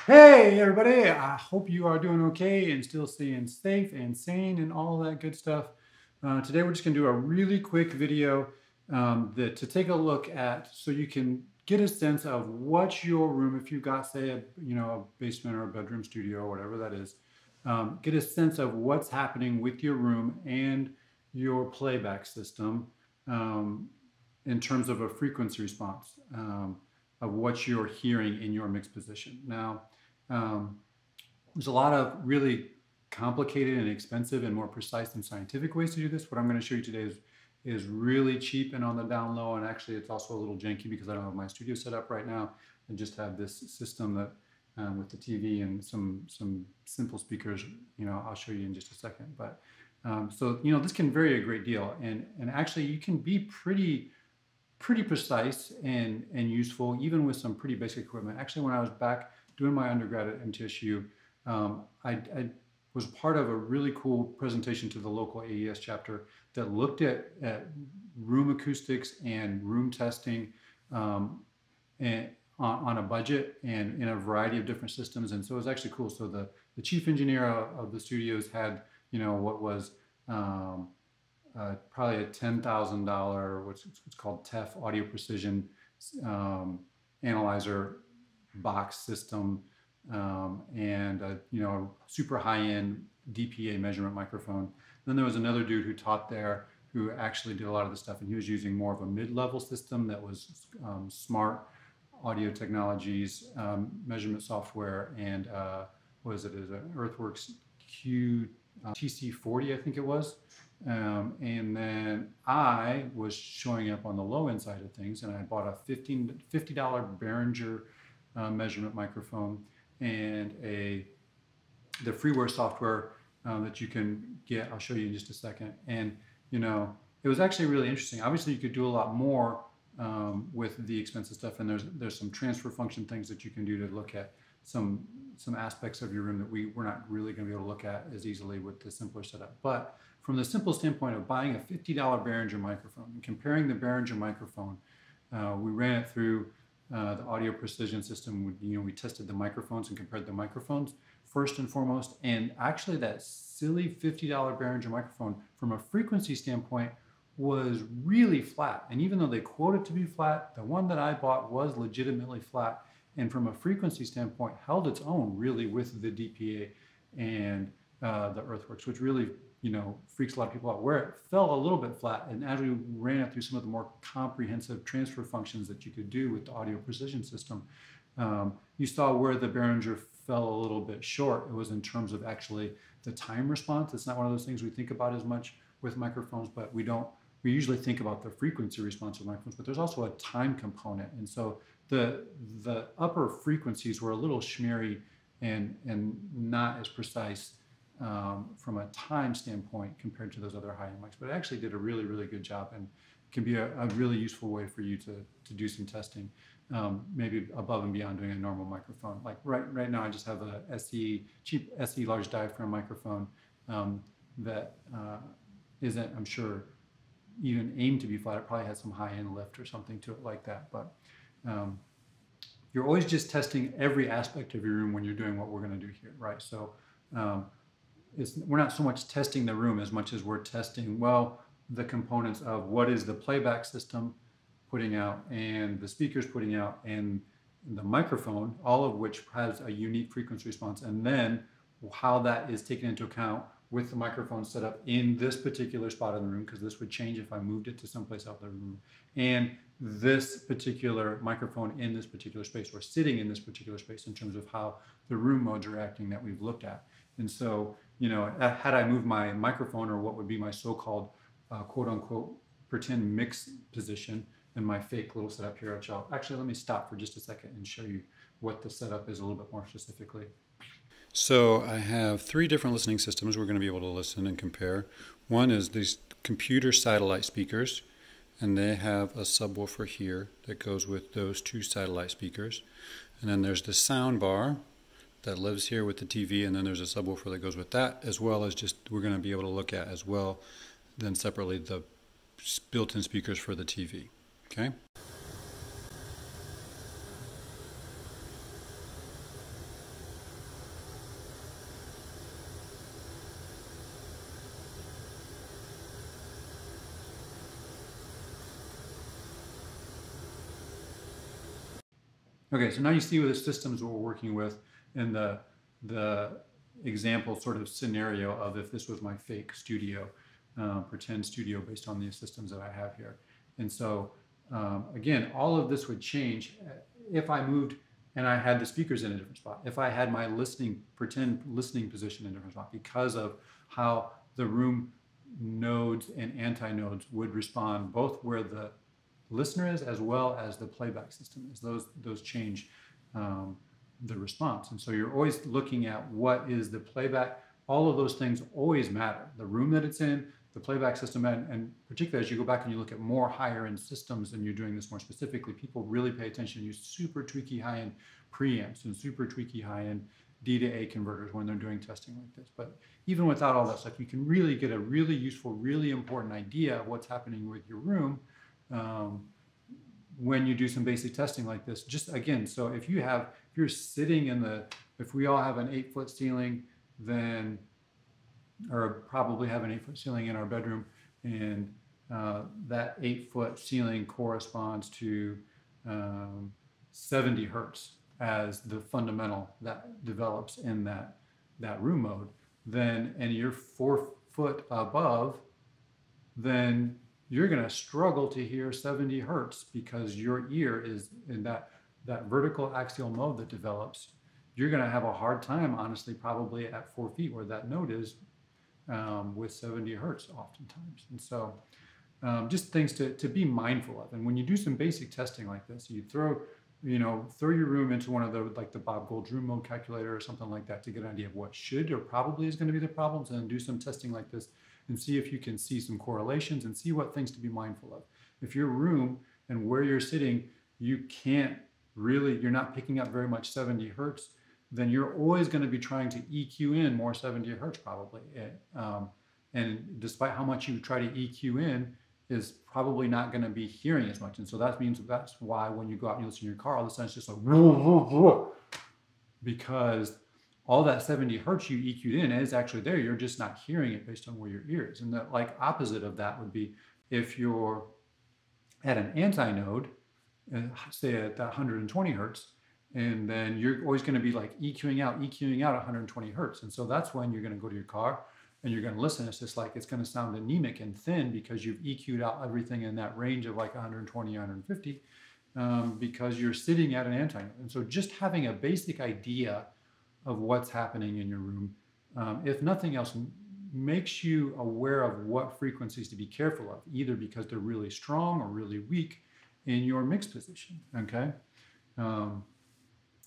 Hey everybody, I hope you are doing okay and still staying safe and sane and all that good stuff. Today we're just going to do a really quick video to take a look at so you can get a sense of what your room, if you've got say a basement or a bedroom studio or whatever that is, get a sense of what's happening with your room and your playback system um, in terms of a frequency response of what you're hearing in your mix position. Now, um, there's a lot of really complicated and expensive and more precise and scientific ways to do this. What I'm going to show you today is really cheap and on the down low, and actually it's also a little janky because I don't have my studio set up right now. I just have this system that with the TV and some simple speakers. I'll show you in just a second. But so this can vary a great deal, and actually you can be pretty precise and useful even with some pretty basic equipment. Actually, when I was back doing my undergrad at MTSU, I was part of a really cool presentation to the local AES chapter that looked at room acoustics and room testing and on a budget and in a variety of different systems. And so it was actually cool. So the chief engineer of the studios had, what was probably a $10,000, what's called TEF audio precision analyzer box system, and a super high-end DPA measurement microphone. Then there was another dude who taught there who actually did a lot of the stuff, and he was using more of a mid-level system that was smart audio technologies, measurement software, and what is it? Is an Earthworks TC40, I think it was. And then I was showing up on the low end side of things, and I bought a $50 Behringer measurement microphone and the freeware software that you can get. I'll show you in just a second. And it was actually really interesting. Obviously, you could do a lot more with the expensive stuff, and there's some transfer function things that you can do to look at some aspects of your room that we're not really going to be able to look at as easily with the simpler setup. But from the simple standpoint of buying a $50 Behringer microphone and comparing the Behringer microphone, we ran it through the audio precision system. We tested the microphones and compared the microphones first and foremost. And actually that silly $50 Behringer microphone from a frequency standpoint was really flat. And even though they quoted to be flat, the one that I bought was legitimately flat. And from a frequency standpoint, held its own really with the DPA and the Earthworks, which really freaks a lot of people out. Where it fell a little bit flat, and as we ran it through some of the more comprehensive transfer functions that you could do with the audio precision system, you saw where the Behringer fell a little bit short. It was in terms of actually the time response. It's not one of those things we think about as much with microphones, but we usually think about the frequency response of microphones, but there's also a time component. And so the upper frequencies were a little schmeary and not as precise from a time standpoint compared to those other high-end mics, but it actually did a really, really good job and can be a really useful way for you to do some testing, maybe above and beyond doing a normal microphone. Like right now, I just have a cheap SE large diaphragm microphone that isn't, I'm sure, even aimed to be flat. It probably has some high-end lift or something to it like that, but you're always just testing every aspect of your room when you're doing what we're going to do here, right? So we're not so much testing the room as much as we're testing, well, the components of what is the playback system putting out and the speakers putting out and the microphone, all of which has a unique frequency response, and then how that is taken into account with the microphone set up in this particular spot in the room, because this would change if I moved it to someplace else in the room, and this particular microphone in this particular space or sitting in this particular space in terms of how the room modes are acting that we've looked at. And so, had I moved my microphone or what would be my so-called quote unquote pretend mix position and my fake little setup here, actually let me stop for just a second and show you what the setup is a little bit more specifically. So I have 3 different listening systems we're going to be able to listen and compare. One is these computer satellite speakers, and they have a subwoofer here that goes with those 2 satellite speakers. And then there's the sound bar that lives here with the TV, and then there's a subwoofer that goes with that, as well as just we're going to be able to look at as well, then separately the built-in speakers for the TV. Okay. Okay, so now you see the systems we're working with in the example sort of scenario of if this was my fake studio, pretend studio based on these systems that I have here. And so again, all of this would change if I moved and I had the speakers in a different spot, if I had my pretend listening position in a different spot, because of how the room nodes and antinodes would respond, both where the listener is as well as the playback system is. Those change the response. And so you're always looking at what is the playback. All of those things always matter. The room that it's in, the playback system, and particularly as you go back and you look at more higher end systems and you're doing this more specifically, people really pay attention and use super tweaky high end preamps and super tweaky high end D to A converters when they're doing testing like this. But even without all that stuff, you can really get a really useful, really important idea of what's happening with your room when you do some basic testing like this. Just again, so if you're sitting if we all have an 8-foot ceiling, then, or probably have an 8-foot ceiling in our bedroom, and that 8-foot ceiling corresponds to 70 hertz as the fundamental that develops in that room mode, then, and you're 4 foot above, then you're going to struggle to hear 70 hertz because your ear is in that vertical axial mode that develops. You're going to have a hard time, honestly, probably at 4 feet where that note is with 70 hertz oftentimes. And so just things to be mindful of. And when you do some basic testing like this, you throw your room into one of the Bob Gold's room mode calculator or something like that to get an idea of what should or probably is going to be the problems, and then do some testing like this and see if you can see some correlations and see what things to be mindful of. If your room and where you're sitting, you're not picking up very much 70 hertz, then you're always going to be trying to EQ in more 70 hertz probably. And despite how much you try to EQ in, is probably not going to be hearing as much. And so that means that's why when you go out and you listen to your car, all of a sudden it's just like, whoa, whoa, whoa, because all that 70 hertz you EQ'd in is actually there. You're just not hearing it based on where your ear is. And the opposite of that would be if you're at an antinode, say at that 120 hertz, and then you're always going to be EQing out 120 hertz. And so that's when you're going to go to your car and you're going to listen. It's just it's going to sound anemic and thin because you've EQ'd out everything in that range of 120, 150, because you're sitting at an antinode. And so just having a basic idea of what's happening in your room, if nothing else, makes you aware of what frequencies to be careful of, either because they're really strong or really weak in your mix position, okay?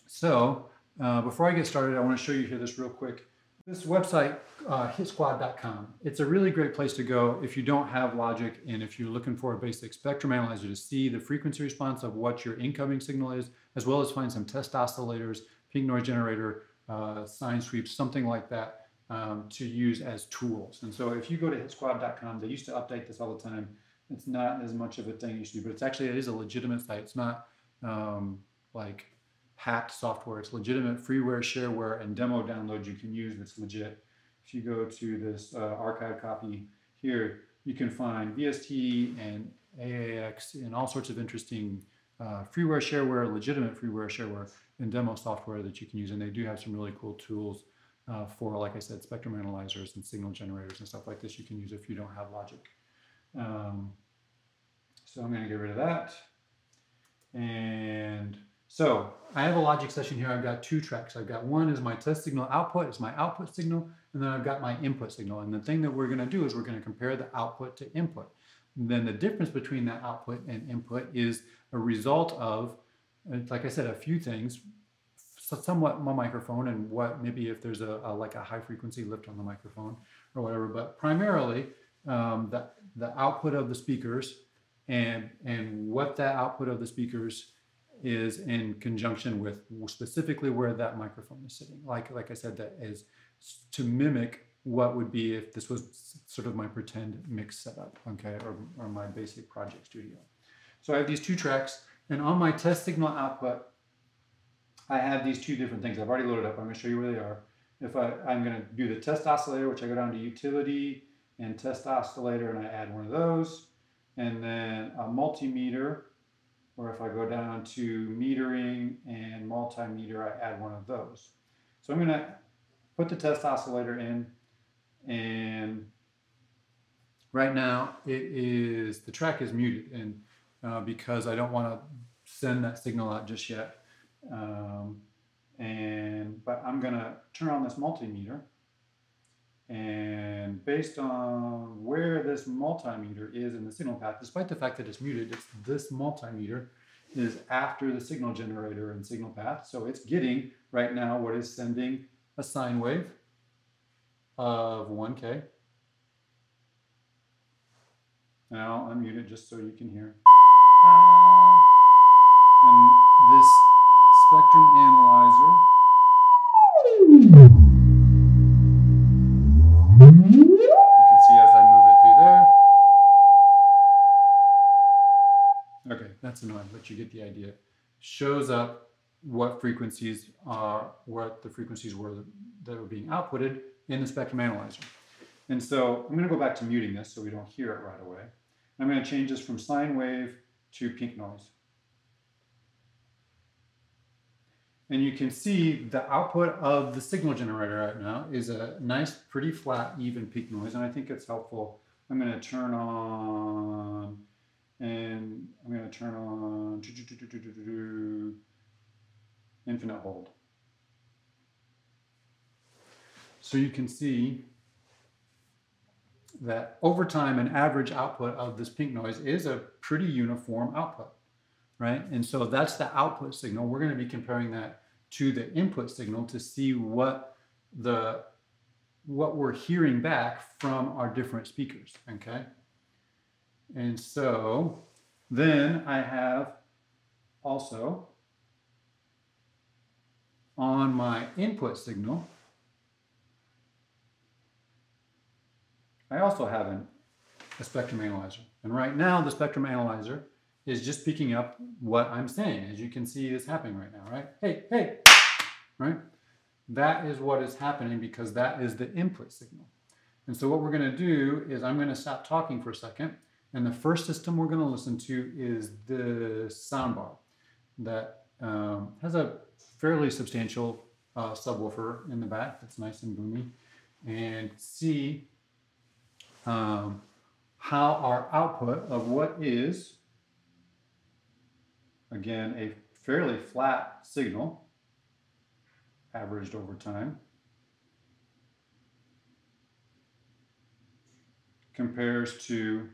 So before I get started, I want to show you here this real quick. This website, hitsquad.com, it's a really great place to go if you don't have Logic and if you're looking for a basic spectrum analyzer to see the frequency response of what your incoming signal is, as well as find some test oscillators, peak noise generator, sine sweeps, something like that to use as tools. And so if you go to hitsquad.com, they used to update this all the time. It's not as much of a thing it used to be, but it is a legitimate site. It's not hacked software. It's legitimate freeware, shareware, and demo download you can use that's legit. If you go to this archive copy here, you can find VST and AAX and all sorts of interesting freeware, shareware, legitimate freeware, shareware, and demo software that you can use. And they do have some really cool tools for, like I said, spectrum analyzers and signal generators and stuff like this you can use if you don't have Logic. So I'm going to get rid of that. And so I have a Logic session here. I've got 2 tracks. I've got one is my test signal output. It's my output signal. And then I've got my input signal. And the thing that we're going to do is we're going to compare the output to input. And then the difference between that output and input is a result of, like I said, a few things, somewhat my microphone and what maybe if there's a high frequency lift on the microphone or whatever, but primarily the output of the speakers and what that output of the speakers is in conjunction with specifically where that microphone is sitting. Like I said, that is to mimic what would be if this was sort of my pretend mix setup, okay, or my basic project studio. So I have these 2 tracks, and on my test signal output, I have these 2 different things. I've already loaded up. I'm going to show you where they are. If I'm going to do the test oscillator, which I go down to utility and test oscillator, and I add one of those, and then a multimeter, Or if I go down to metering and multimeter, I add one of those. So I'm going to put the test oscillator in, and right now the track is muted, and because I don't want to send that signal out just yet. But I'm going to turn on this multimeter, and based on where this multimeter is in the signal path, despite the fact that it's muted, this multimeter is after the signal generator and signal path. So it's getting right now what is sending a sine wave of 1K. And I'll unmute it just so you can hear. And this spectrum analyzer that's annoying, but you get the idea. Shows up what frequencies are, what the frequencies were that were being outputted in the spectrum analyzer. And so I'm going to go back to muting this so we don't hear it right away. I'm going to change this from sine wave to pink noise. And you can see the output of the signal generator right now is a nice, pretty flat, even pink noise. And I think it's helpful. I'm going to turn on, and I'm going to turn on infinite hold. So you can see that over time, an average output of this pink noise is a pretty uniform output, right? And so that's the output signal. We're going to be comparing that to the input signal to see what we're hearing back from our different speakers, okay? And so then I have also on my input signal, I also have a spectrum analyzer. And right now the spectrum analyzer is just picking up what I'm saying. As you can see, it's happening right now, right? Hey, hey, right? That is what is happening because that is the input signal. And so what we're going to do is I'm going to stop talking for a second. And the first system we're going to listen to is the soundbar that has a fairly substantial subwoofer in the back that's nice and boomy, and see how our output of what is, again, a fairly flat signal averaged over time compares to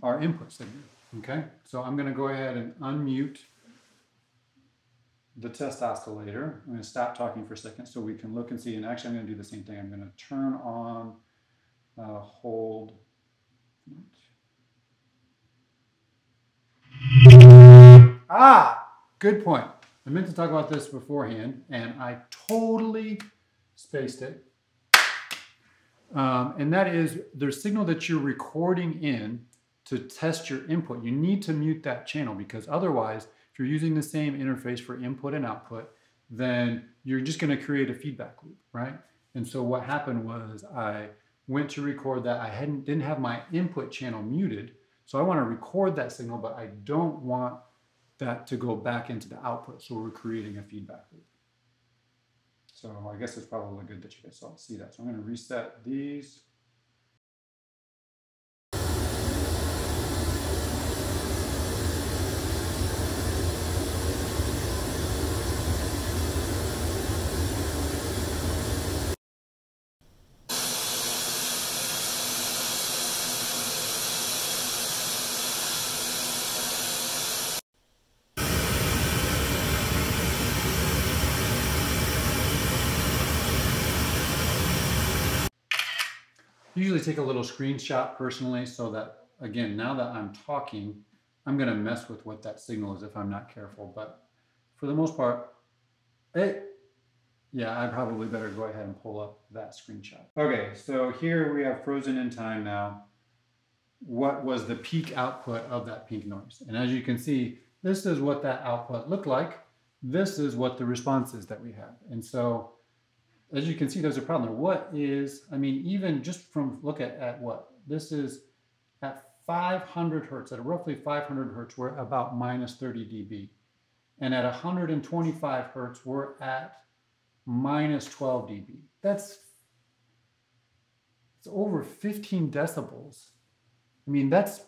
our input signal, okay? So I'm going to go ahead and unmute the test oscillator. I'm going to stop talking for a second so we can look and see, and actually I'm going to do the same thing. I'm going to turn on hold. Good point. I meant to talk about this beforehand, and I totally spaced it. And that is the signal that you're recording in to test your input. You need to mute that channel because otherwise, if you're using the same interface for input and output, then you're just going to create a feedback loop, right? And so what happened was I went to record that. I didn't have my input channel muted, so I want to record that signal, but I don't want that to go back into the output, so we're creating a feedback loop. So I guess it's probably good that you guys all see that. So I'm going to reset these. Usually take a little screenshot personally so that, again, now that I'm talking, I'm going to mess with what that signal is if I'm not careful. But for the most part, yeah, I probably better go ahead and pull up that screenshot. Okay, so here we have frozen in time now. What was the peak output of that pink noise? And as you can see, this is what that output looked like. This is what the response is that we have. And so as you can see, there's a problem there. What is, I mean, even just from look at what? This is at 500 hertz, at roughly 500 hertz, we're about minus 30 dB. And at 125 hertz, we're at minus 12 dB. It's over 15 decibels. I mean, that's,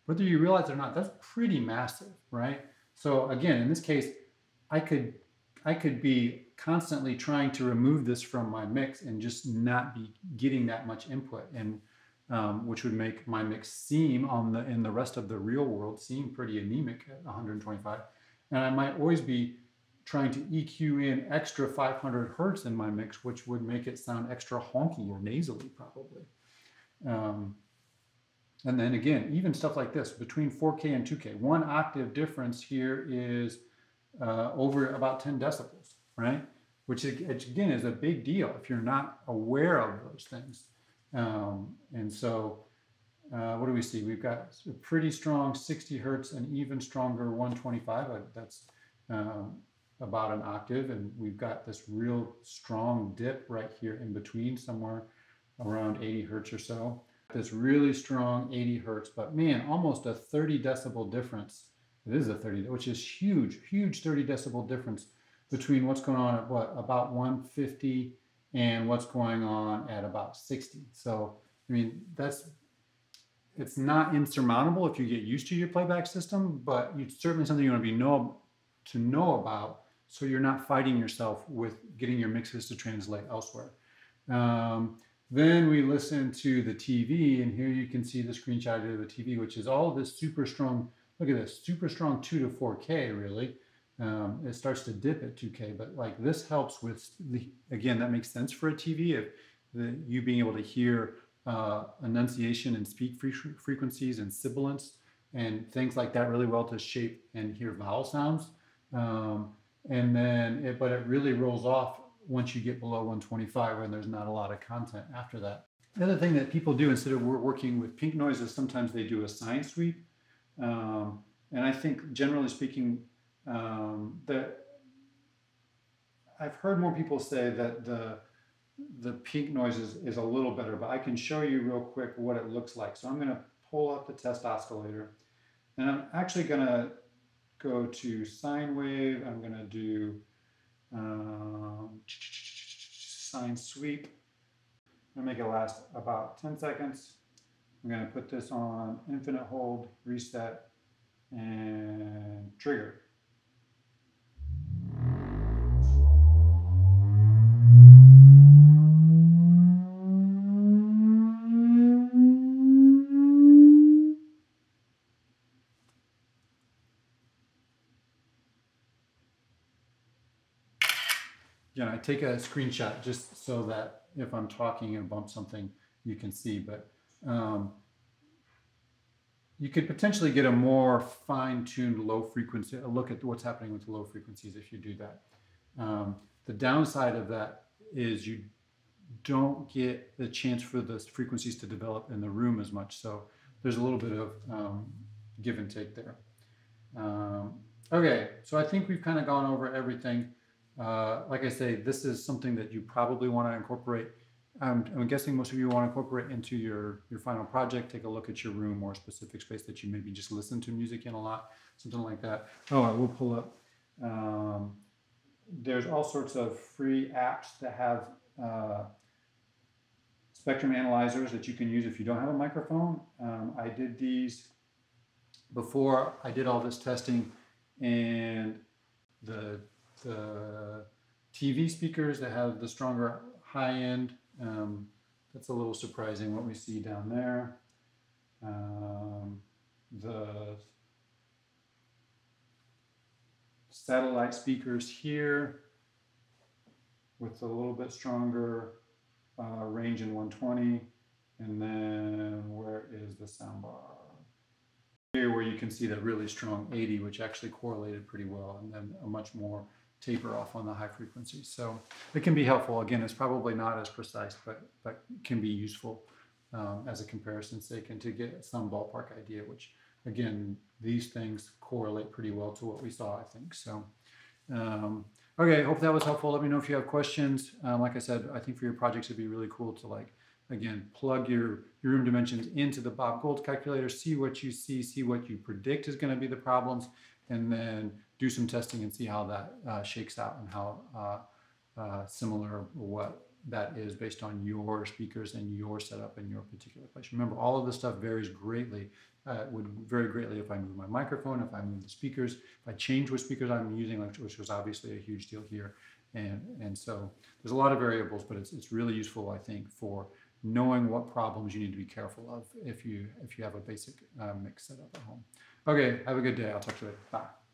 whether you realize it or not, that's pretty massive, right? So again, in this case, I could be constantly trying to remove this from my mix and just not be getting that much input, and which would make my mix seem in the rest of the real world seem pretty anemic at 125. And I might always be trying to EQ in extra 500 hertz in my mix, which would make it sound extra honky or nasally probably. And then again, even stuff like this, between 4K and 2K, 1 octave difference here is over about 10 decibels, right? Which again is a big deal if you're not aware of those things. And so what do we see? We've got a pretty strong 60 hertz and even stronger 125. That's about an octave. And we've got this real strong dip right here in between, somewhere around 80 hertz or so. This really strong 80 hertz, but man, almost a 30 decibel difference. It is a 30, which is huge, huge 30 decibel difference between what's going on at about 150 and what's going on at about 60. So, I mean, it's not insurmountable if you get used to your playback system, but it's certainly something you want to know about, so you're not fighting yourself with getting your mixes to translate elsewhere. Then we listen to the TV, and here you can see the screenshot of the TV, which is all of this super strong, look at this, super strong 2 to 4K really. It starts to dip at 2K, but like this helps with, again, that makes sense for a TV, if you being able to hear enunciation and speak frequencies and sibilants and things like that really well to shape and hear vowel sounds. And then, but it really rolls off once you get below 125, and there's not a lot of content after that. The other thing that people do, instead of working with pink noises, sometimes they do a sine sweep. And I think, generally speaking, that I've heard more people say that the pink noise is a little better, but I can show you real quick what it looks like. So I'm going to pull up the test oscillator, and I'm actually going to go to sine wave. I'm going to do sine sweep. I'm going to make it last about 10 seconds. I'm going to put this on infinite hold, reset, and trigger. Again, I take a screenshot just so that if I'm talking and bump something, you can see, but you could potentially get a more fine-tuned low frequency, a look at what's happening with the low frequencies if you do that. The downside of that is you don't get the chance for the frequencies to develop in the room as much, so there's a little bit of give and take there. Okay, so I think we've kind of gone over everything. Like I say, this is something that you probably want to incorporate. I'm guessing most of you want to incorporate into your final project. Take a look at your room or a specific space that you maybe just listen to music in a lot, something like that. Oh, I will pull up. There's all sorts of free apps that have spectrum analyzers that you can use if you don't have a microphone. I did these before I did all this testing, and the TV speakers that have the stronger high end, that's a little surprising what we see down there. The satellite speakers here with a little bit stronger range in 120, and then where is the soundbar? Here where you can see the really strong 80, which actually correlated pretty well, and then a much more taper off on the high frequencies. So it can be helpful. Again, it's probably not as precise, but can be useful as a comparison sake, and to get some ballpark idea, which again, these things correlate pretty well to what we saw, I think. So, okay, hope that was helpful. Let me know if you have questions. Like I said, I think for your projects, it'd be really cool to like Again, plug your room dimensions into the Bob Gold calculator, see what you see what you predict is going to be the problems, and then do some testing and see how that shakes out and how similar what that is based on your speakers and your setup in your particular place. Remember, all of this stuff varies greatly. Would vary greatly if I move my microphone, if I move the speakers, if I change what speakers I'm using, which was obviously a huge deal here. And so there's a lot of variables, but it's really useful, I think, for knowing what problems you need to be careful of if you have a basic mix set up at home. Okay, have a good day. I'll talk to you later. Bye.